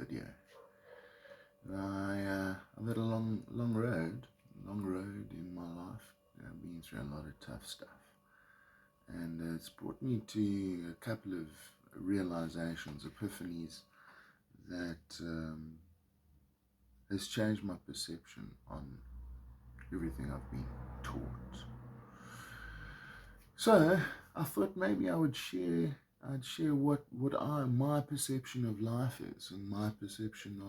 video. I've had a long road in my life. I've been through a lot of tough stuff, and it's brought me to a couple of realizations, epiphanies that has changed my perception on everything I've been taught. So I thought maybe I'd share my perception of life is, and my perception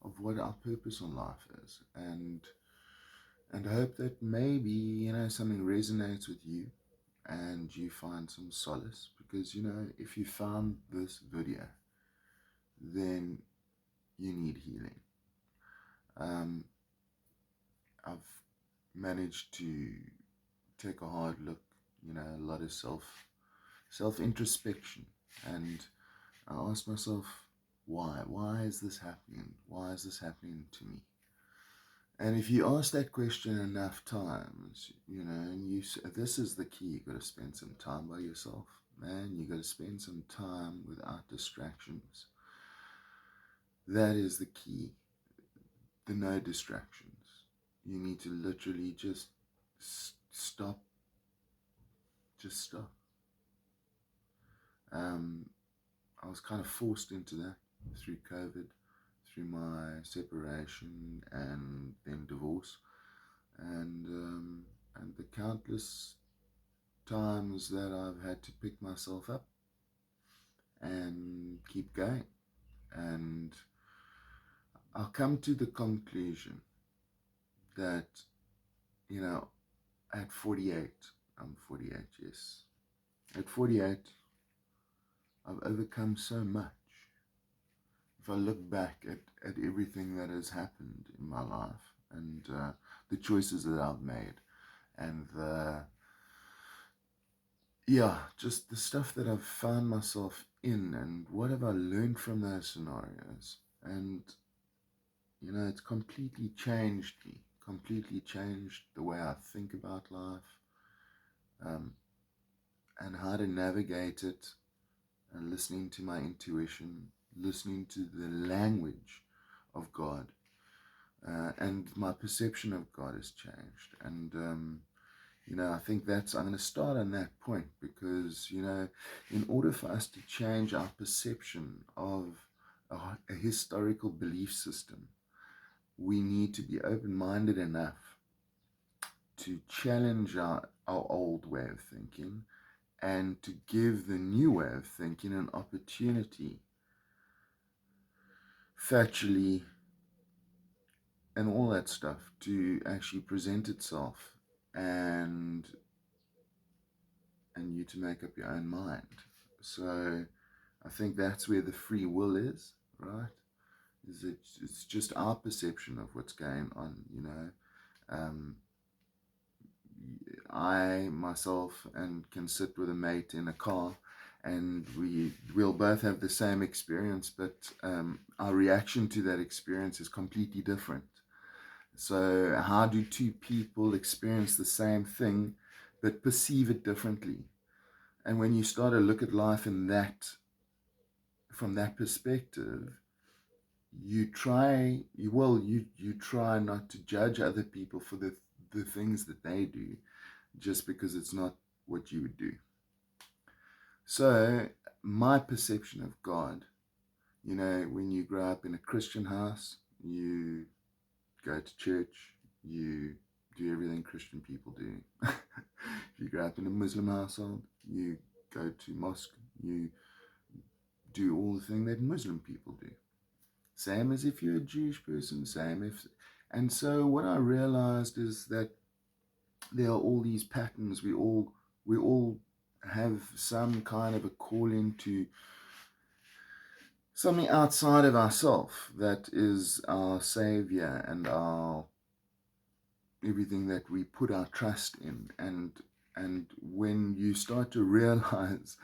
of what our purpose on life is, and I hope that maybe something resonates with you, and you find some solace, because if you found this video, then you need healing. I've managed to take a hard look, a lot of self introspection, and I asked myself, why is this happening? Why is this happening to me? And if you ask that question enough times, and this is the key. You got to spend some time by yourself, man. You got to spend some time without distractions. That is the key. The no distractions. You need to literally just stop. Just stop. I was kind of forced into that through COVID, through my separation and then divorce, and the countless times that I've had to pick myself up and keep going. And I'll come to the conclusion that, at 48, I'm 48, yes. At 48, I've overcome so much. If I look back at everything that has happened in my life, and the choices that I've made, and just the stuff that I've found myself in, and what have I learned from those scenarios, and it's completely changed me, completely changed the way I think about life, and how to navigate it, and listening to my intuition, listening to the language of God, and my perception of God has changed. And I think I'm going to start on that point, because in order for us to change our perception of a historical belief system, we need to be open-minded enough to challenge our old way of thinking, and to give the new way of thinking an opportunity, factually and all that stuff, to actually present itself, and you to make up your own mind. So I think that's where the free will is, right? It's just our perception of what's going on, I myself and can sit with a mate in a car, and we'll both have the same experience, but our reaction to that experience is completely different. So how do two people experience the same thing but perceive it differently? And when you start to look at life from that perspective, you try not to judge other people for the things that they do, just because it's not what you would do. So my perception of God, when you grow up in a Christian house, you go to church, you do everything Christian people do. If you grow up in a Muslim household, you go to mosque, you do all the things that Muslim people do. Same as if you're a Jewish person, and so what I realized is that there are all these patterns. We all have some kind of a calling to something outside of ourselves that is our savior and our everything that we put our trust in. And when you start to realize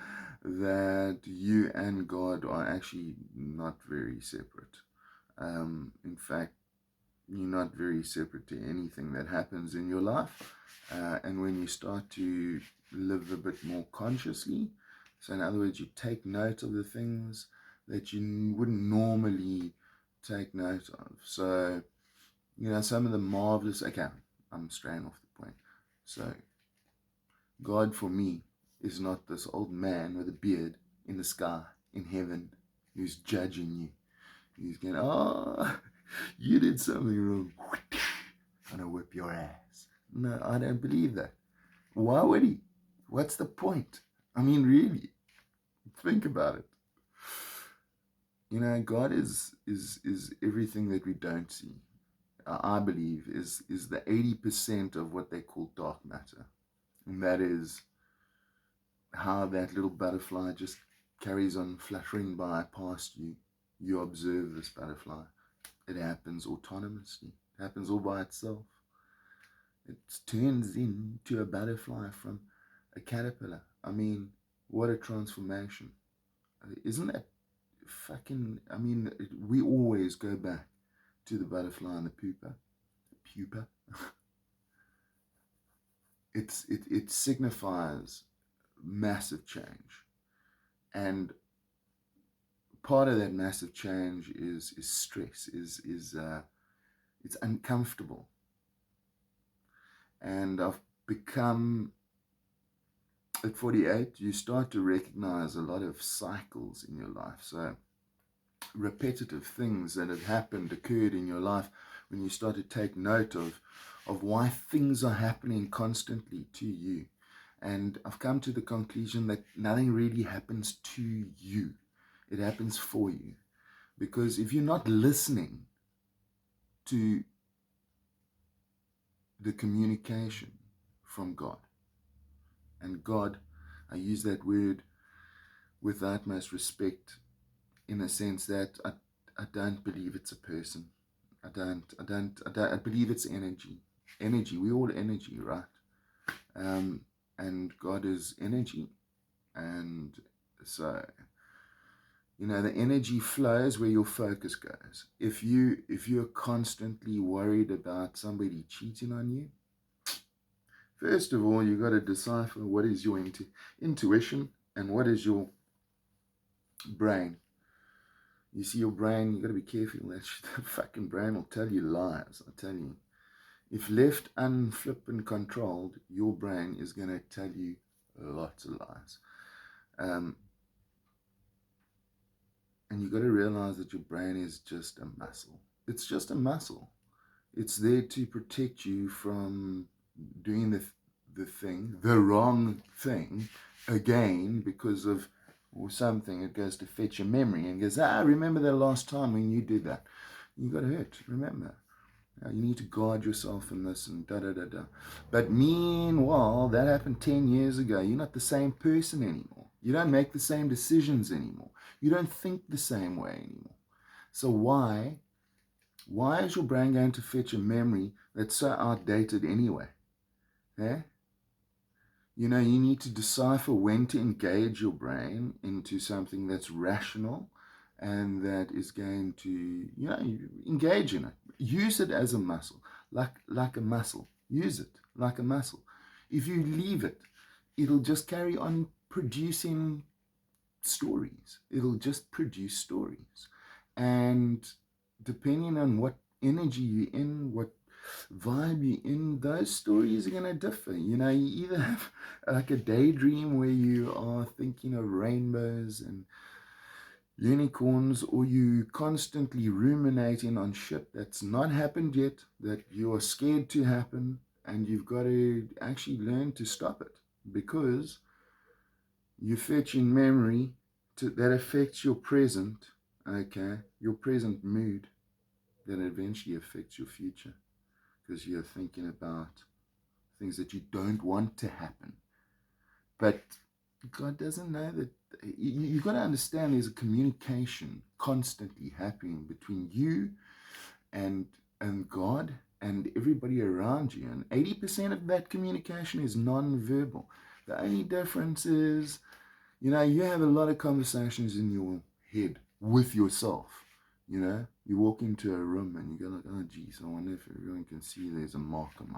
that you and God are actually not very separate, in fact, you're not very separate to anything that happens in your life. And when you start to live a bit more consciously, so in other words, you take note of the things that you wouldn't normally take note of. So, some of the marvelous, okay, I'm straying off the point. So, God for me is not this old man with a beard in the sky, in heaven, who's judging you. He's going, oh, you did something wrong. I'm going to whip your ass. No, I don't believe that. Why would he? What's the point? I mean, really, think about it. God is everything that we don't see. I believe is the 80% of what they call dark matter. And that is how that little butterfly just carries on fluttering by past you. You observe this butterfly. It happens autonomously. It happens all by itself. It turns into a butterfly from a caterpillar. I mean, what a transformation. Isn't that fucking... I mean, we always go back to the butterfly and the pupa. Pupa. It signifies massive change. And part of that massive change is stress, it's uncomfortable. And I've become, at 48, you start to recognize a lot of cycles in your life. So repetitive things that have occurred in your life, when you start to take note of why things are happening constantly to you. And I've come to the conclusion that nothing really happens to you. It happens for you. Because if you're not listening to the communication from God, and God, I use that word with the utmost respect, in a sense that I don't believe it's a person. I believe it's energy. Energy, we're all energy, right? And God is energy. And so, the energy flows where your focus goes. If you're constantly worried about somebody cheating on you, first of all, you've got to decipher what is your intuition and what is your brain. You see, your brain, you've got to be careful. That fucking brain will tell you lies, I tell you. If left unflipped and controlled, your brain is going to tell you lots of lies. And you've got to realize that your brain is just a muscle. It's just a muscle. It's there to protect you from doing the wrong thing again because of something. It goes to fetch a memory and goes, remember that last time when you did that. You got hurt, remember. You need to guard yourself in this and da-da-da-da. But meanwhile, that happened 10 years ago. You're not the same person anymore. You don't make the same decisions anymore. You don't think the same way anymore. So why is your brain going to fetch a memory that's so outdated anyway? Yeah? You need to decipher when to engage your brain into something that's rational and that is going to, engage in it. Use it as a muscle, like a muscle. Use it like a muscle. If you leave it, it'll just carry on producing stories. It'll just produce stories. And depending on what energy you're in, what vibe you're in, those stories are going to differ. You either have like a daydream where you are thinking of rainbows and unicorns, or you constantly ruminating on shit that's not happened yet, that you are scared to happen, and you've got to actually learn to stop it, because you fetch in memory that affects your present, okay, your present mood, that eventually affects your future, because you're thinking about things that you don't want to happen. But God doesn't know that. You've got to understand there's a communication constantly happening between you and God and everybody around you. And 80% of that communication is non-verbal. The only difference is, you have a lot of conversations in your head with yourself. You know, you walk into a room and you go like, oh geez, I wonder if everyone can see there's a mark on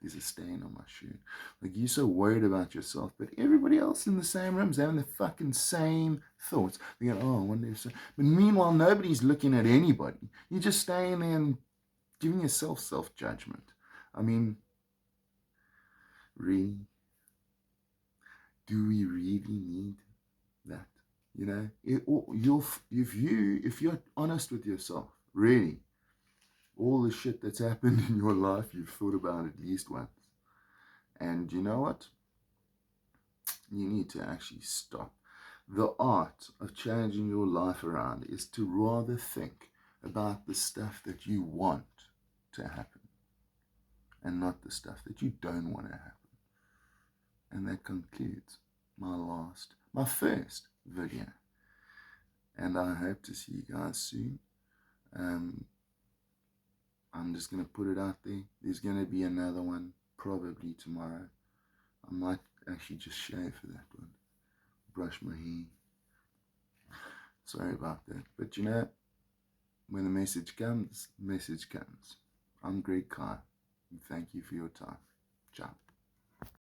there's a stain on my shoe. Like, you're so worried about yourself, but everybody else in the same room's having the fucking same thoughts. They go, oh, I wonder if so. But meanwhile, nobody's looking at anybody. You're just staying there and giving yourself self-judgment. I mean, really? Do we really need that? You know, if you're honest with yourself, really, all the shit that's happened in your life, you've thought about at least once. And you know what? You need to actually stop. The art of changing your life around is to rather think about the stuff that you want to happen and not the stuff that you don't want to happen. And that concludes my first video. And I hope to see you guys soon. I'm just going to put it out there. There's going to be another one probably tomorrow. I might actually just shave for that one. Brush my hair. Sorry about that. But you know, when the message comes, message comes. I'm Greg Carr. Thank you for your time. Ciao.